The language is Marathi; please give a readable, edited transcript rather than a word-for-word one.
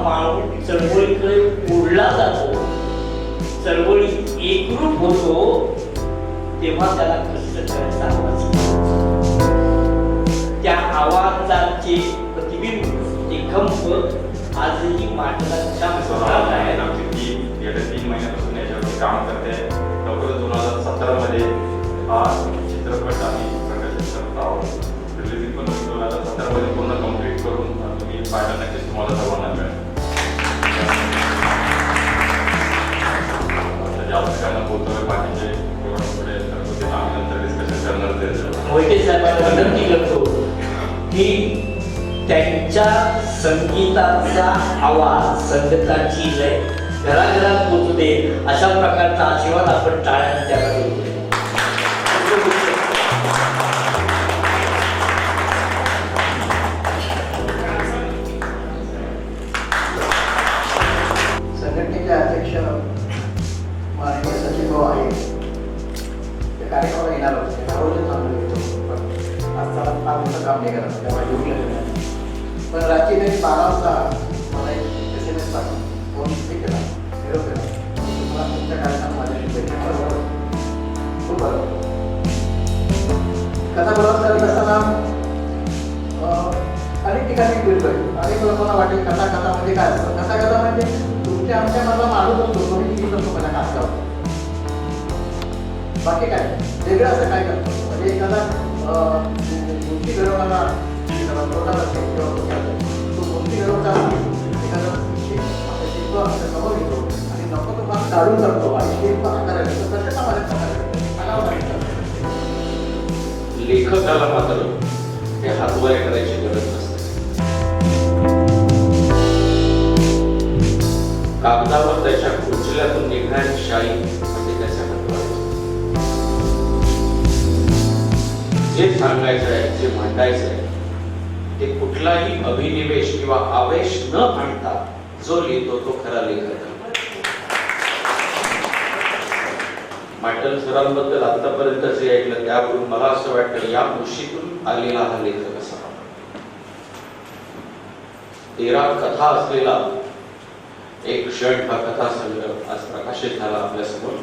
माणूस चळवळीकडे ओढला जातो, चळवळीत एकरूप होतो, तेव्हा त्याला कष्ट करायचा आवाज. त्या आवाजाचे प्रतिबिंब, ते कंप आजही माणसाच्या मनात आहे. आमची टीम गेल्या 3 महिन्यापासून याच्यावर काम करते. लवकरच 2017 मध्ये हा चित्रपट आम्ही प्रकाशित करत आहोत. रिलीजिंग पण 2017 मध्ये पूर्ण कम्प्लीट करून तुम्ही पाहायला नक्कीच तुम्हाला सर्वांना मिळेल. त्याच्या बोलतोय बाकीचे पुढे तर आम्ही नंतर डिस्कशन करणार ते. मोहिते साहेबांना विनंती करतो की त्यांच्या संगीताचा आवाज, संगीताची लय घराघरात पोचू दे, अशा प्रकारचा आशीर्वाद आपण टाळ्याने त्याला देऊ. संघटनेचे अध्यक्ष माननीय सचिव भाऊ आहेत, ते कार्यक्रमाला येणार होते. रोजच चांगलं येतो, पण आज फार मोठं काम नाही करत, तेव्हा येऊ लागलं. पण रात्री त्यांनी 12 वाजता मला एक SMS टाकला, फोन केला, निरोप केला, तुम्हाला तुमच्या कार्यक्रमात माझ्याशी भेटण्याचा बरोबर खूप बरं. कथा बरोबर करत असताना अनेक ठिकाणी फिरतोय. अनेक लोकांना वाटेल कथा कथा म्हणजे काय असतं. कथा म्हणजे तुमच्या आमच्या मधला माणूस असतो, तो मी करतो माझ्या कासगाव, बाकी काय वेगळं असं काय करतो. म्हणजे एखादा मूर्ती घडवणारा मोठा असेल किंवा तो मूर्ती घडवता एखादा शिल्प आपल्या समोर येतो आणि नको तो भाग काढून करतो आणि शिल्प आकार येतो, तर कशा माझ्या लेखकाला मात्र ते हातवारे करायची गरज नसते. कागदावर त्याच्या कुचल्यातून निघणारी शाई म्हणजे त्याच्या हातवारे. जे सांगायचं आहे, जे मांडायचं आहे, ते कुठलाही अभिनिवेश किंवा आवेश न आणता जो लिहितो तो खरा लेखक. माटल सरांबद्दल आतापर्यंत जे ऐकलं त्यावरून मला असं वाटतं या मुशीतून आलेला हा लेखक असावा. 13 कथा असलेला एक क्षण हा कथा संग्रह आज प्रकाशित झाला आपल्यासमोर.